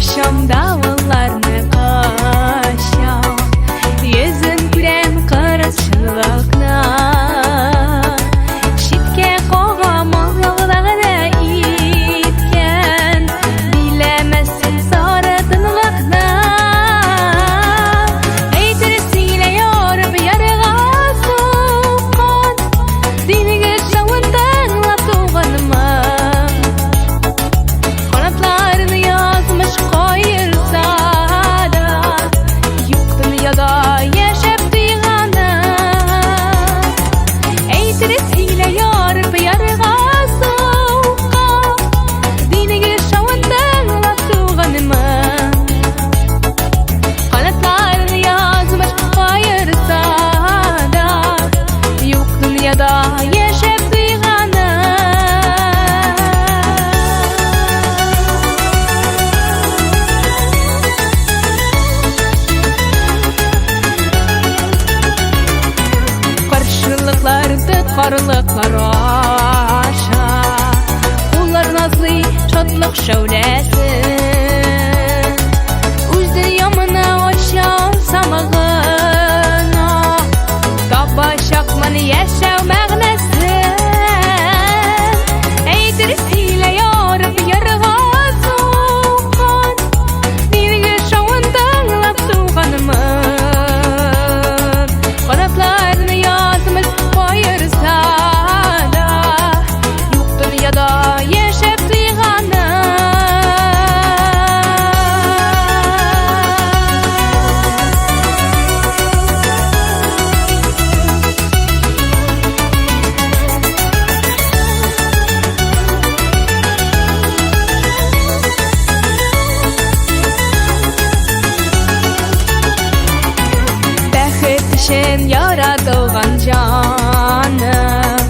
Şam davullarını kaşa, yüzün gülem karışılıkna. Şitke koğam oğlağına itken, bilemezsin sarıdınlıkna. Eytirisiyle yorup yarığa soğukan, diniga şavundan latuğanıma. Kanatlarını yazmış koyursa da, yuktun ya da yaşap duyğana. Eytirisiyle yorup yarığa soğukan, diniga şavundan latuğanıma. Kanatlarını yazmış koyursa da, yuktun ya da yaşap duyğana. Karşılıklardı karılıklar aşa, kullar nazlı çatlıq şöylesi. Üzdür yamına oşa samağına, taba şakmanı yaşav məğnəsi. Eytirisiyle yorup yarığa soğukan, diniga şavundan latuğanımın. Kanatlarını yazmış koyursa da, yuktun ya da yaşap duyğana. Bäxet için yaradılgan canım,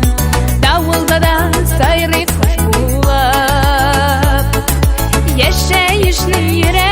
davulda da sayrı kuş bulup, yaşayışını yürek